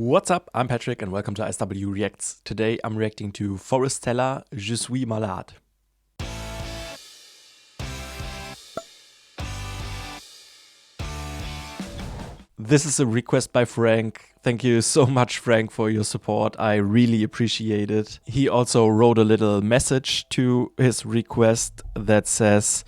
What's up? I'm Patrick and welcome to ISW Reacts. Today I'm reacting to Forestella, Suis Malade. This is a request by Frank. Thank you so much, Frank, for your support. I really appreciate it. He also wrote a little message to his request that says,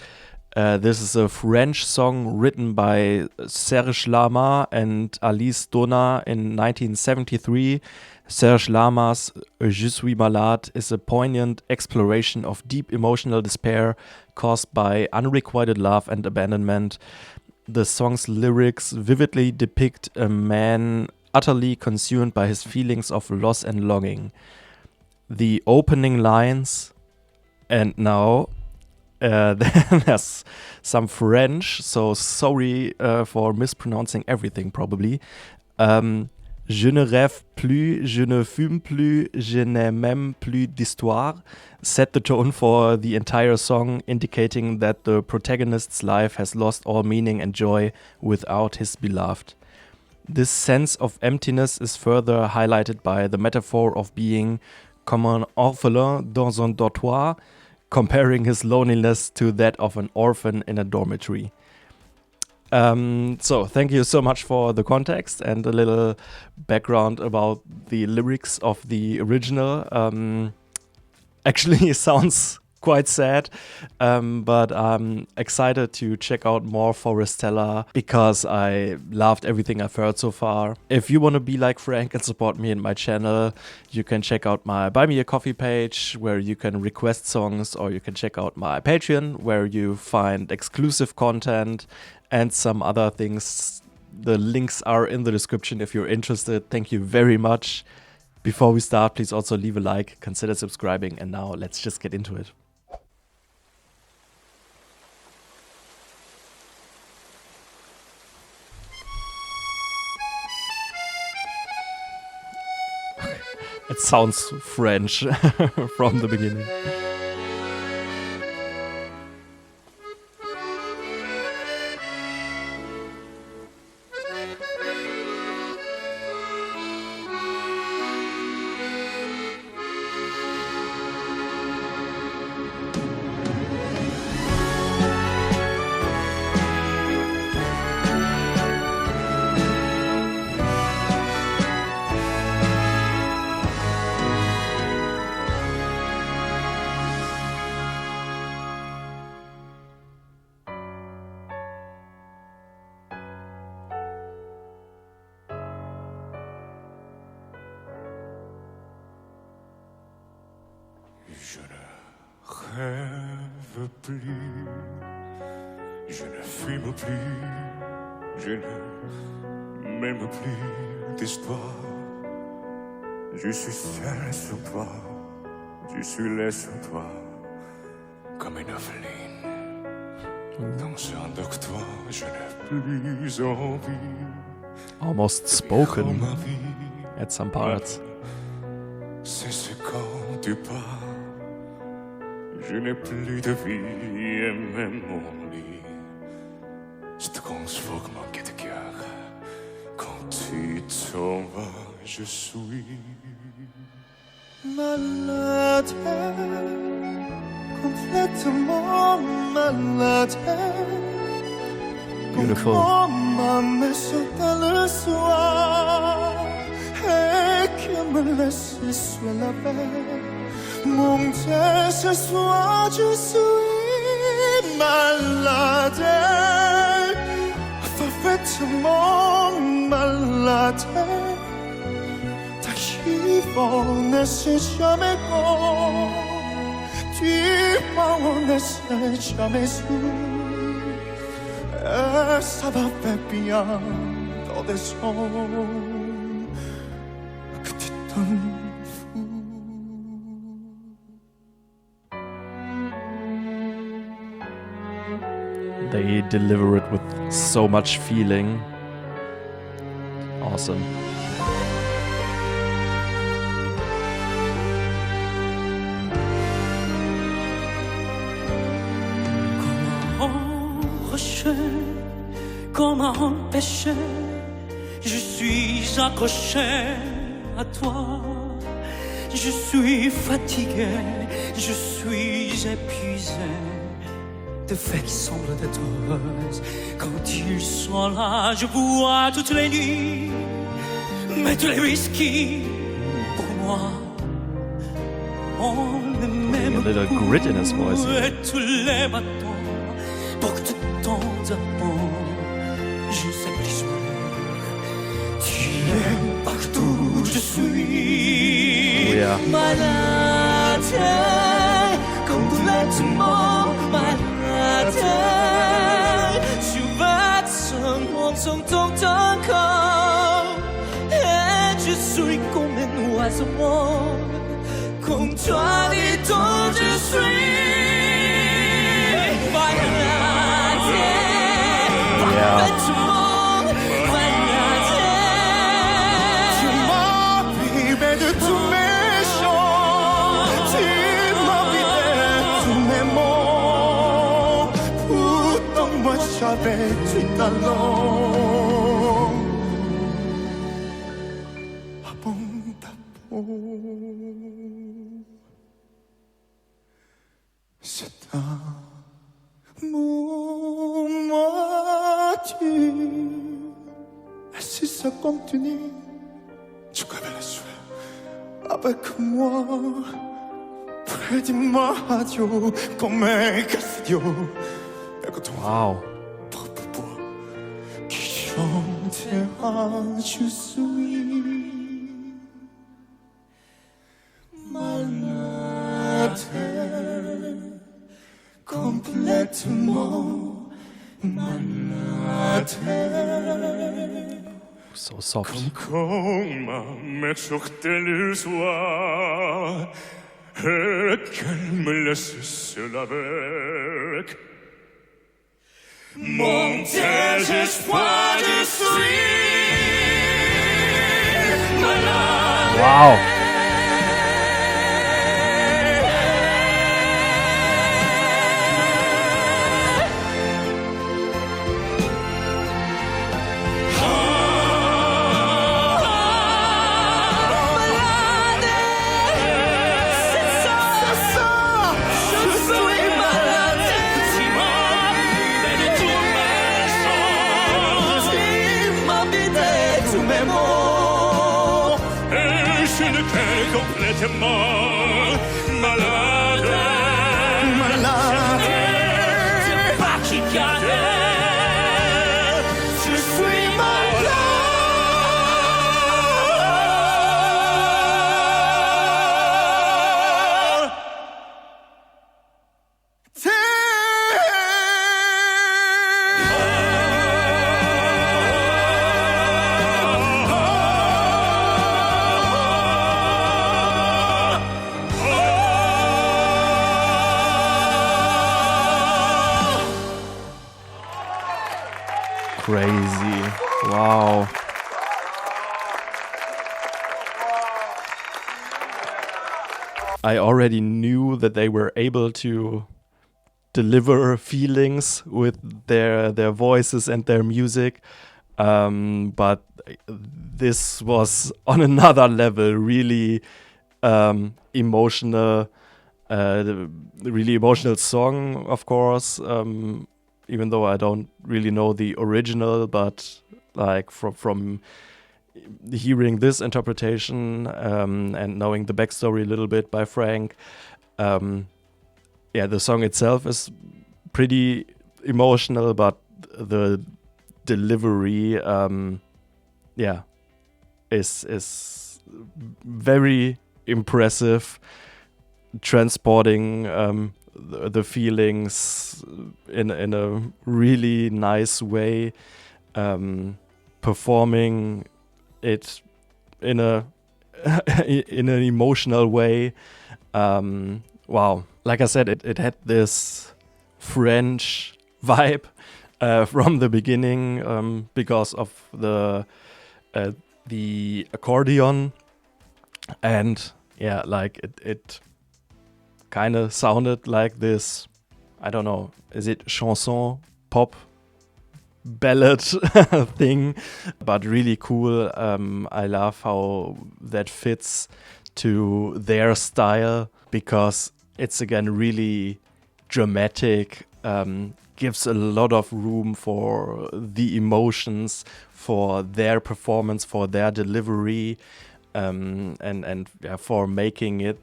this is a French song written by Serge Lama and Alice Donna in 1973. Serge Lama's Je suis malade is a poignant exploration of deep emotional despair caused by unrequited love and abandonment. The song's lyrics vividly depict a man utterly consumed by his feelings of loss and longing. The opening lines, and now there's some French, so sorry for mispronouncing everything probably. Je ne rêve plus, je ne fume plus, je n'ai même plus d'histoire set the tone for the entire song, indicating that the protagonist's life has lost all meaning and joy without his beloved. This sense of emptiness is further highlighted by the metaphor of being comme un orphelin dans un dortoir, comparing his loneliness to that of an orphan in a dormitory. So thank you so much for the context and a little background about the lyrics of the original. Actually, it sounds quite sad, but I'm excited to check out more Forestella because I loved everything I've heard so far. If you want to be like Frank and support me and my channel, you can check out my Buy Me a Coffee page where you can request songs, or you can check out my Patreon where you find exclusive content and some other things. The links are in the description if you're interested. Thank you very much. Before we start, please also leave a like, consider subscribing, and now let's just get into it. It sounds French from the beginning. Je ne rêve plus, je ne fume plus, je ne m'aime plus d'histoire. Je suis seul sur toi, je suis laid sur toi, comme une orpheline. Dans un doctorat, je n'ai plus envie. Almost spoken at some parts. C'est ce quand tu pars. Je n'ai plus de vie et même mon lit se transforme en quai de cœur. Quand tu t'en vas, je suis malade, complètement malade. Beautiful. Comme me sauta le soir et qui me laisse sur la paix. Mon Dieu, ce soir je suis malade, parfaitement malade. Ta chiffon ne sait jamais bon, tu parles ne sait jamais où. Ça va faire bien dans des sons que tu donnes. They deliver it with so much feeling. Awesome. Comment empêcher? Je suis suis accroché à toi. Je suis fatigué, je suis épuisé de faits qui semblent être heureuses. Quand ils sont là, je bois toutes les nuits, mais tous les whisky pour moi ont le même A little grit in his voice. et tous les matins pour que de temps en temps je ne sais plus sourire. Tu es partout où je suis. Oh, yeah. Malade, complètement malade. Tu vas son ton corps et je suis comme un oiseau. Comme toi, dis-toi, je suis malade, parfaitement malade. Tu m'as privé de tous mes chants, tu m'as privé de tous mes mots. Pourtant, moi, j'avais du talent. Ah bon, ta peau. C'est un moment tu et si ça continue, tu connais la sueur avec moi près de ma radio comme un Cassidio. Wow. Qui chantera, je suis malade. Complètement malade. So soft. Comme ma sortait le soir et qu'elle me laisse seul avec mon désespoir, je suis malade. Wow. Complètement malade. Malade. C'est pas qui gagne. Je suis malade. Crazy. Wow. I already knew that they were able to deliver feelings with their voices and their music, but this was on another level, really emotional, really emotional song, of course. Even though I don't really know the original, but like from hearing this interpretation and knowing the backstory a little bit by Frank, yeah, the song itself is pretty emotional, but the delivery, yeah, is very impressive, transporting the feelings in a really nice way, performing it in a in an emotional way. Wow, like I said, it had this French vibe from the beginning, because of the accordion, and yeah, like it kind of sounded like this, I don't know, is it chanson pop ballad thing, but really cool. I love how that fits to their style because it's again really dramatic, gives a lot of room for the emotions, for their performance, for their delivery, and for making it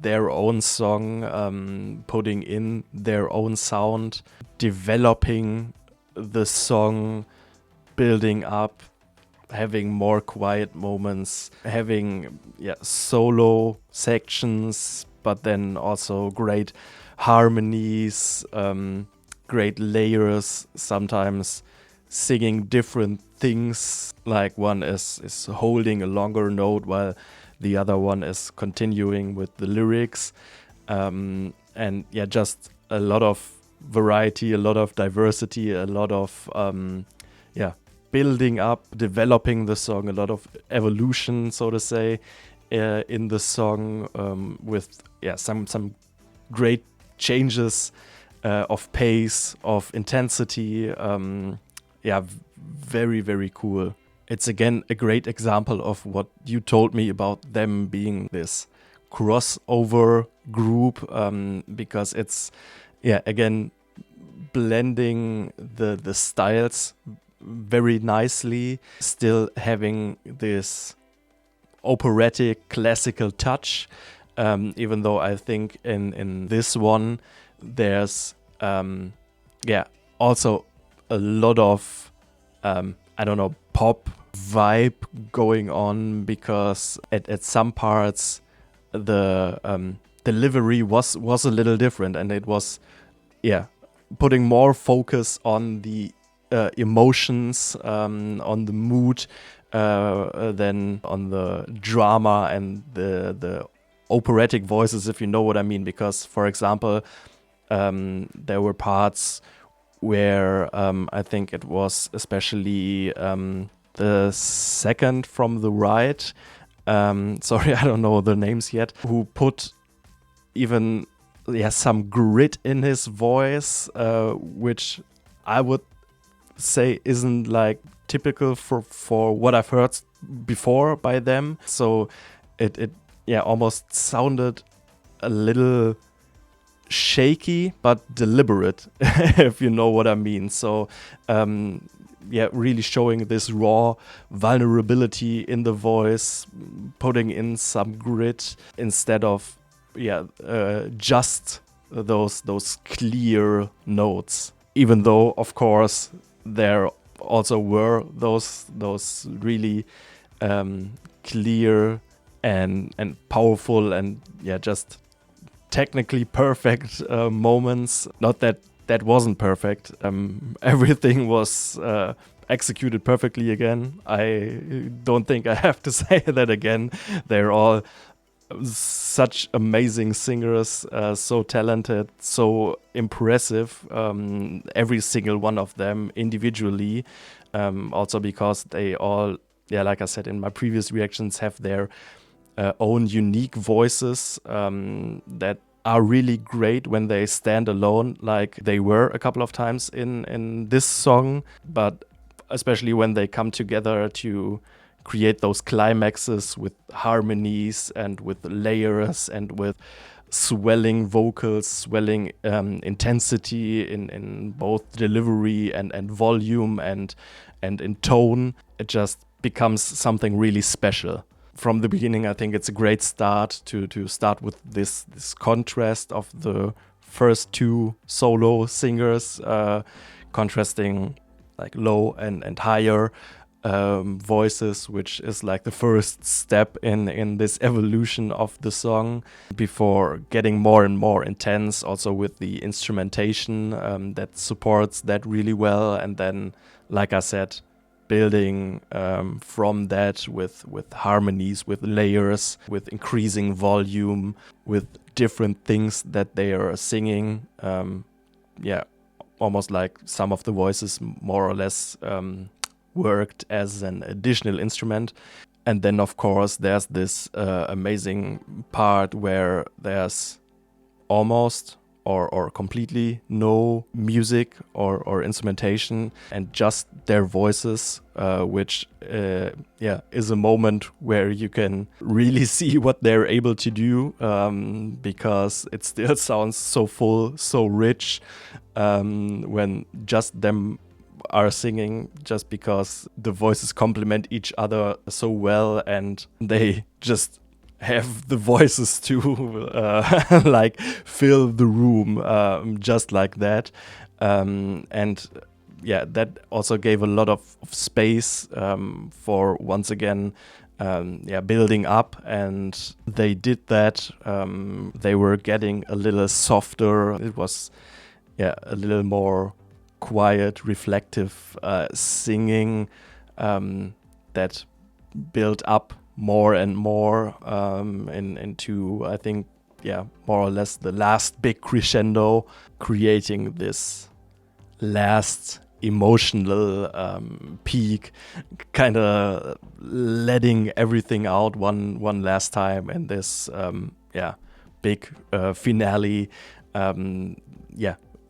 their own song, putting in their own sound, developing the song, building up, having more quiet moments, having solo sections, but then also great harmonies, great layers, sometimes singing different things, like one is holding a longer note while the other one is continuing with the lyrics, and just a lot of variety, a lot of diversity, a lot of building up, developing the song, a lot of evolution, so to say, in the song, with some great changes of pace, of intensity. Very, very cool. It's again a great example of what you told me about them being this crossover group, because it's again blending the styles very nicely, still having this operatic classical touch, even though I think in this one there's also a lot of pop vibe going on, because at some parts the delivery was a little different, and it was putting more focus on the emotions, on the mood, than on the drama and the operatic voices, if you know what I mean. Because, for example, there were parts where I think it was especially the second from the right, sorry, I don't know the names yet, who put even some grit in his voice, which I would say isn't like typical for what I've heard before by them. So it almost sounded a little shaky but deliberate, if you know what I mean. So really showing this raw vulnerability in the voice, putting in some grit instead of just those clear notes. Even though, of course, there also were those really clear and powerful and just technically perfect moments. Not that wasn't perfect. Everything was executed perfectly again. I don't think I have to say that again. They're all such amazing singers, so talented, so impressive, every single one of them individually, also because they all, like I said in my previous reactions, have their own unique voices that are really great when they stand alone, like they were a couple of times in this song, but especially when they come together to create those climaxes with harmonies and with layers and with swelling vocals, swelling intensity in both delivery and volume and in tone. It just becomes something really special. From the beginning, I think it's a great start to start with this contrast of the first two solo singers, contrasting like low and higher voices, which is like the first step in this evolution of the song, before getting more and more intense, also with the instrumentation that supports that really well. And then, like I said, building from that with harmonies, with layers, with increasing volume, with different things that they are singing. Almost like some of the voices more or less worked as an additional instrument. And then, of course, there's this amazing part where there's almost or completely no music or instrumentation and just their voices, which is a moment where you can really see what they're able to do, because it still sounds so full, so rich, when just them are singing, just because the voices complement each other so well and they just have the voices to like fill the room, just like that, and that also gave a lot of space for once again building up, and they did that. They were getting a little softer. It was a little more quiet, reflective singing that built up more and more into, I think, more or less the last big crescendo, creating this last emotional peak, kind of letting everything out one last time, and this big finale,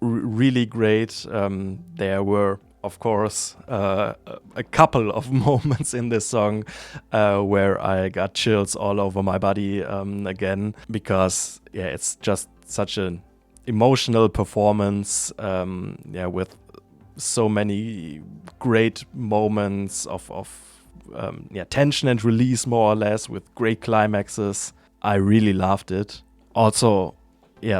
really great. There were, of course, a couple of moments in this song where I got chills all over my body again, because it's just such an emotional performance, with so many great moments of tension and release, more or less, with great climaxes. I really loved it. Also,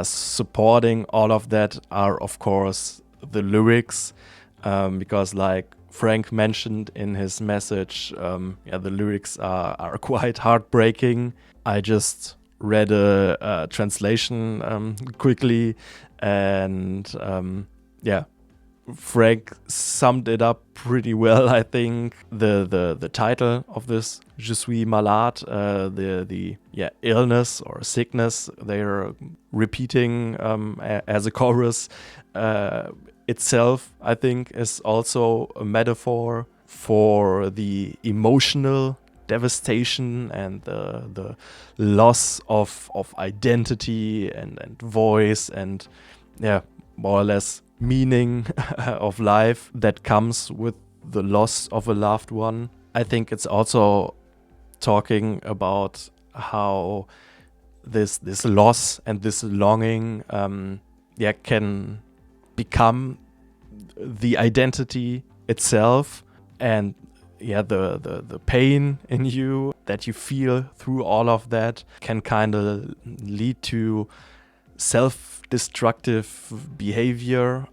supporting all of that are, of course, the lyrics. Because, like Frank mentioned in his message, the lyrics are quite heartbreaking. I just read a translation quickly, and Frank summed it up pretty well, I think. The title of this, Je suis malade, the illness or sickness they're repeating as a chorus, itself, I think, is also a metaphor for the emotional devastation and the loss of identity and voice and more or less meaning of life that comes with the loss of a loved one. I think it's also talking about how this loss and this longing can become the identity itself, and the pain in you that you feel through all of that can kind of lead to self-destructive behavior.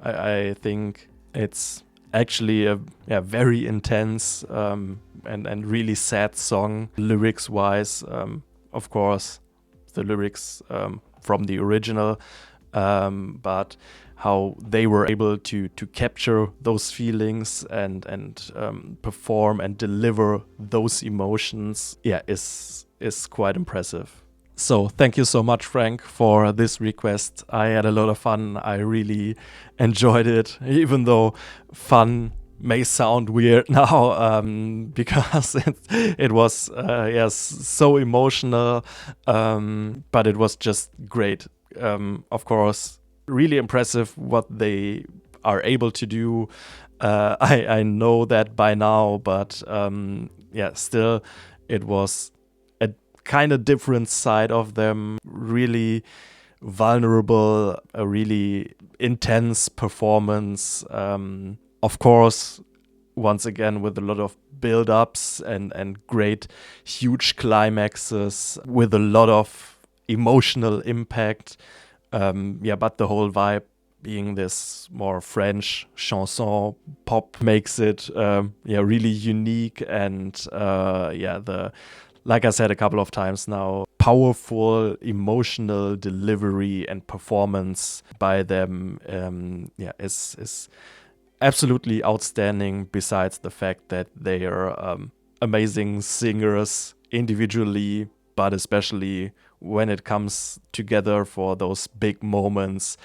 I think it's actually a very intense and really sad song lyrics wise. Of course, the lyrics from the original, but how they were able to capture those feelings and perform and deliver those emotions is quite impressive. So thank you so much, Frank, for this request. I had a lot of fun. I really enjoyed it, even though fun may sound weird now, because it was so emotional, but it was just great. Of course, really impressive what they are able to do. I know that by now, but still, it was a kind of different side of them. Really vulnerable, a really intense performance. Of course, once again, with a lot of build-ups and great, huge climaxes, with a lot of emotional impact. But the whole vibe being this more French chanson pop makes it really unique, and like I said a couple of times now, powerful emotional delivery and performance by them is absolutely outstanding, besides the fact that they are amazing singers individually, but especially when it comes together for those big moments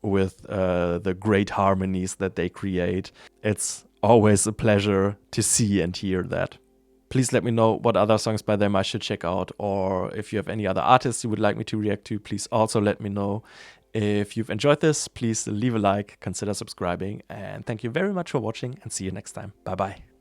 with the great harmonies that they create. It's always a pleasure to see and hear that. Please let me know what other songs by them I should check out, or if you have any other artists you would like me to react to, please also let me know. If you've enjoyed this, please leave a like, consider subscribing, and thank you very much for watching, and see you next time. Bye bye.